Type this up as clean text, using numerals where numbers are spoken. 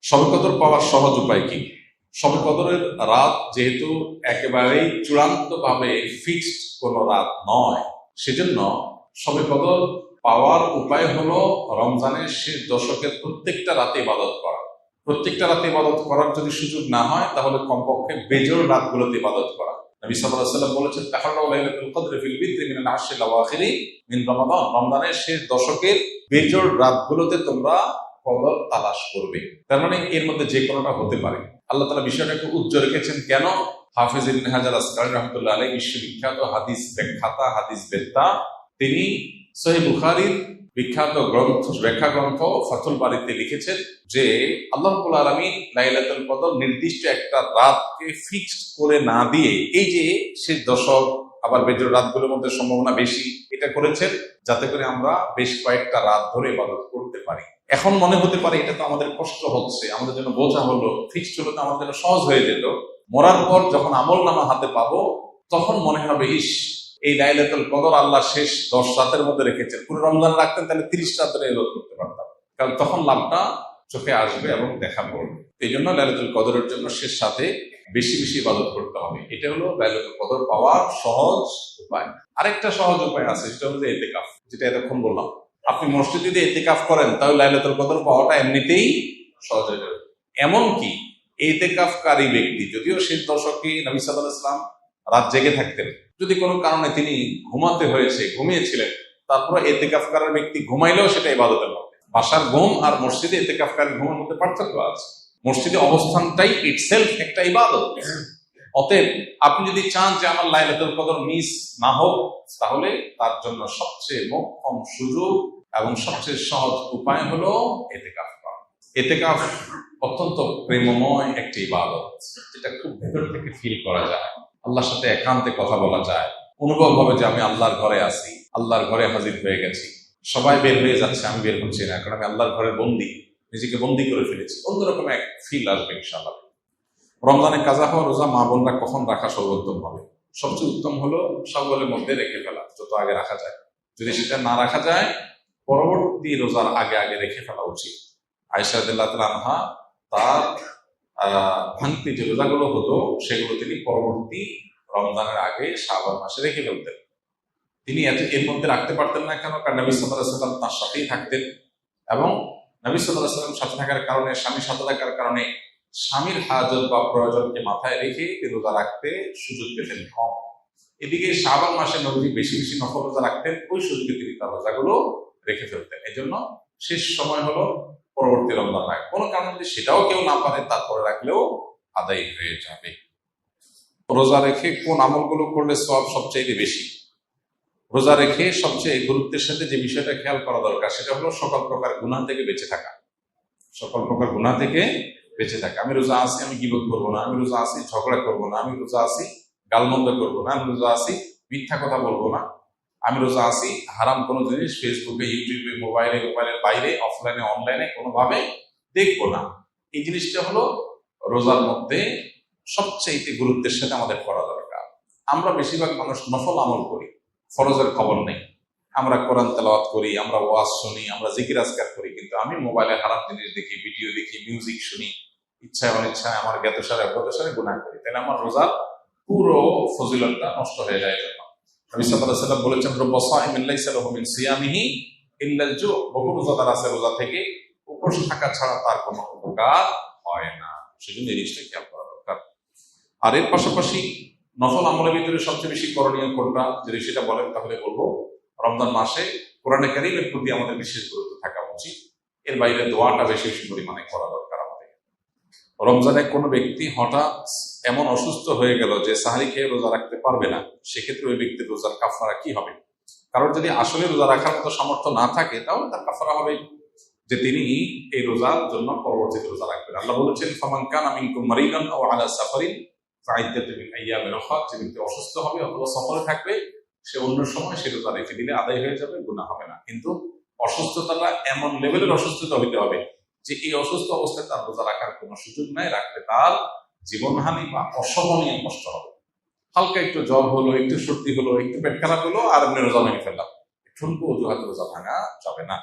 শবে কদর পাওয়ার সহজ উপায় কি? শবে কদরের রাত যেহেতু একেবারেই চূড়ান্তভাবে ফিক্সড কোনো রাত নয়, সেজন্য শবে কদর পাওয়ার উপায় হলো রমজানের শেষ দশকের প্রত্যেকটা রাতে ইবাদত করা। প্রত্যেকটা রাতে ইবাদত করার যদি সুযোগ না হয়, তাহলে কমপক্ষে বেজোড় রাতগুলোতে ইবাদত করা। নবী সাল্লাল্লাহু আলাইহি ওয়াসাল্লাম বলেছেন, তাহাররাউ লাইলাতুল কদরি ফিল বিদরি মিনাল আশরিল আওয়াখিরি মিন রমাদান। রমজানের শেষ দশকের বেজোড় রাতগুলোতে তোমরা কদর তালাশ করবে। তার মানে এর মধ্যে যে কোনোটা হতে পারে। আল্লাহ তাআলা বিষয়টাকে উজ্জ্বল রেখেছেন কেন? হাফেজ ইবনে হাজার আসকারী রাহমাতুল্লাহ আলাইহি বিশ্ববিখ্যাত হাদিস ব্যাখ্যাতা, হাদিস বেত্তা, তিনি সহিহ বুখারীর বিখ্যাত ব্যাখ্যা গ্রন্থ ফাথুল বারীতে লিখেছেন যে আল্লাহ রাব্বুল আলামিন লাইলাতুল কদর নির্দিষ্ট একটা রাতকে ফিক্সড করে না দিয়ে, এই যে শেষ দশক আবার বেজোড় রাতগুলোর মধ্যে সম্ভাবনা বেশি, এটা করেছেন যাতে করে আমরা বেশ কয়েকটা রাত ধরে ইবাদত করতে পারি। এখন মনে হতে পারে এটা তো আমাদের কষ্ট হচ্ছে, আমাদের জন্য বোঝা হলো, ফিক্সড হলো তো আমাদের জন্য সহজ হয়ে যেত। মরার পর যখন আমল নামা হাতে পাবো, তখন মনে হবে ইস, এই লাইলাতুল কদর আল্লাহ শেষ 10 রাতের মধ্যে রেখেছেন। পুরো রমজান রাখতেন তাহলে 30 রাত ধরে ইবাদত করতে পারতাম, কারণ তখন লাভটা চোখে আসবে এবং দেখা পড়বে। এই জন্য লাইলাতুল কদরের জন্য শেষ সাথে বেশি বেশি ইবাদত করতে হবে। এটা হলো লাইলাতুল কদর পাওয়ার সহজ উপায়। আরেকটা সহজ উপায় আছে, সেটা হলো ইতিকাফ, যেটা এতক্ষণ বললাম। আপনি মসজিদে যদি ইতিকাফ করেন, তাহলে লাইলাতুল কদর পাওয়াটা এমনিতেই সহজ হয়ে যাবে। এমনকি ইতিকাফকারী ব্যক্তি, যদিও শেষ দশকে নবী সাল্লাল্লাহু আলাইহি ওয়াসাল্লাম রাত জেগে থাকতেন, যদি কোনো কারণে তিনি ঘুমাতে হয়েছে, ঘুমিয়েছিলেন, তারপরে ইতিকাফকারী ব্যক্তি ঘুমাইলেও সেটা ইবাদতের মধ্যে। বাসার ঘুম আর মসজিদে ইতিকাফকারী ঘুমের মধ্যে পার্থক্য আছে। মসজিদে অবস্থানটাই ইটসেলফ একটা ইবাদত। অতএব আপনি যদি চান যে আমার লাইলাতুল কদর মিস না হোক, তাহলে তার জন্য সবচেয়ে মোক্ষম সুযোগ এবং সবচেয়ে সহজ উপায় হলো ইতিকাফ করা। ইতিকাফ অত্যন্ত প্রেমময় একটি ইবাদত, যেটা খুব ভেতর থেকে ফিল করা যায়। আল্লাহর সাথে একান্তে কথা বলা যায়, অনুভব হবে যে আমি আল্লাহর ঘরে আছি, আল্লাহর ঘরে হাজির হয়ে গেছি। সবাই বের হয়ে যাচ্ছে, আমি বের হচ্ছি না, কারণ আমি আল্লাহর ঘরে বন্দী, নিজেকে বন্দী করে ফেলেছি। অন্যরকম এক ফিল আসবে ইনশাআল্লাহ। রমজানে কাজা হওয়া রোজা মা বোনরা কখন রাখা সর্বোত্তম হবে? সবচেয়ে উত্তম হলো শাওয়ালের মধ্যে রেখে ফেলা, যত আগে রাখা যায়। যদি সেটা না রাখা যায়, পরবর্তী রোজার আগে আগে রেখে ফেলা উচিত। আয়েশা রাদিয়াল্লাহু তাআলা আনহা তার ভাঙতি যে রোজাগুলো হতো, সেগুলো তিনি পরবর্তী রমজানের আগে শাওয়াল মাসে রেখে ফেলতেন। তিনি এর মধ্যে রাখতে পারতেন না কেন? কারণ নবী সাল্লাল্লাহু আলাইহি ওয়াসাল্লাম তার সাথেই থাকতেন, এবং নবী সাল্লাল্লাহু আলাইহি ওয়াসাল্লাম সাথে থাকার কারণে, স্বামীর সাথে থাকার কারণে স্বামীর হাজত বা প্রয়োজনকে মাথায় রেখে রোজা রাখতে সুযোগ পেতেন কম। এদিকে শাওয়াল মাসে নবী বেশি বেশি নফল রোজা রাখতেন, ওই সুযোগে তিনি তার রোজাগুলো রেখে ফেলতেন। এই জন্য শেষ সময় হলো পরবর্তী রমজান রাখা। কোনো কারণে যদি সেটাও কেউ না পারে, তারপরে রাখলেও আদায় হয়ে যাবে। রোজা রেখে কোন আমলগুলো করলে সওয়াব সবচেয়ে বেশি? রোজা রেখে সবচেয়ে গুরুত্বের সাথে যে বিষয়টা খেয়াল করা দরকার, সেটা হলো সকল প্রকার গুনাহ থেকে বেঁচে থাকা। সকল প্রকার গুনাহ থেকে বেঁচে থাকা। আমি রোজা আছি, আমি গীবত করবো না, আমি রোজা আছি ঝগড়া করবো না, আমি রোজা আছি গালমন্দ করবো না, আমি রোজা আছি মিথ্যা কথা বলবো না, আমি রোজা আছি হারাম কোনো জিনিস ফেসবুকে, ইউটিউবে, মোবাইলের বাইরে, অফলাইনে, অনলাইনে কোনোভাবে দেখবো না। এই জিনিসটা হলো রোজার মধ্যে সবচেয়ে গুরুত্বের সাথে আমাদের করা দরকার। আমরা বেশিরভাগ মানুষ নফল আমল করি, ফরজের খবর নেই। আমরা কোরআন তেলাওয়াত করি, আমরা ওয়াজ শুনি, আমরা জিকির আজকার করি, কিন্তু আমি মোবাইলে হারাম জিনিস দেখি, ভিডিও দেখি, মিউজিক শুনি, ইচ্ছায় অনিচ্ছায় আমার জ্ঞাতসারে অজ্ঞাতসারে গুনাহ করি। তাহলে আমার রোজার পুরো ফজিলতটা নষ্ট হয়ে যায়। নবী সাল্লাল্লাহু আলাইহি ওয়াসাল্লাম বলেছেন, রব্বা সাইমিন লাইসা লাহু মিন সিয়ামিহি ইল্লাল জু। বহু রোজাদার আছে, রোজা থেকে উপোস থাকা ছাড়া তার কোনো উপকার হয় না। সেজন্য এই জিনিসটা খেয়াল করা দরকার। আর এর পাশাপাশি নফল আমলের ভিতরে সবচেয়ে বেশি করণীয় কোনটা, যদি সেটা বলেন তাহলে বলবো রমজান মাসে কোরআনে কারীমের প্রতি আমাদের বিশেষ গুরুত্ব থাকা উচিত। এর বাইরে দোয়াটা বেশি বেশি পরিমাণে করা দরকার আমাদের। রমজানে কোনো ব্যক্তি হঠাৎ এমন অসুস্থ হয়ে গেল যে সাহরি খেয়ে রোজা রাখতে পারবে না, সেক্ষেত্রে ওই ব্যক্তির রোজার কাফারা কি হবে? কারণ যদি আসলে রোজা রাখার মতো সামর্থ্য না থাকে, তাহলে তার কাফারা হবে যে তিনি এই রোজার জন্য পরবর্তীতে রোজা রাখবেন। আল্লাহ বলেছেন, ফামান কানা মিনকুম মারিদান আও আলা সাফারিন ফাইদ্দাতুম মিন আইয়ামিন উখরা। যে ব্যক্তি অসুস্থ হবে অথবা সফরে থাকবে, সে অন্য সময় সে রোজা রেখে দিলে আদায় হয়ে যাবে, গুনাহ হবে না। কিন্তু অসুস্থতাটা এমন লেভেলের অসুস্থতা হইতে হবে যে এই অসুস্থ অবস্থায় তার রোজা রাখার কোনো সুযোগ নাই, রাখলে তার জীবনহানি বা অসহনীয় কষ্ট হবে। হালকা একটু জ্বর হলো, একটু সর্দি হলো, একটু পেট খারাপ হলো, আর এমনি রোজা ভেঙে ফেললাম, ঠুনকো অজুহাতে রোজা ভাঙা যাবে না।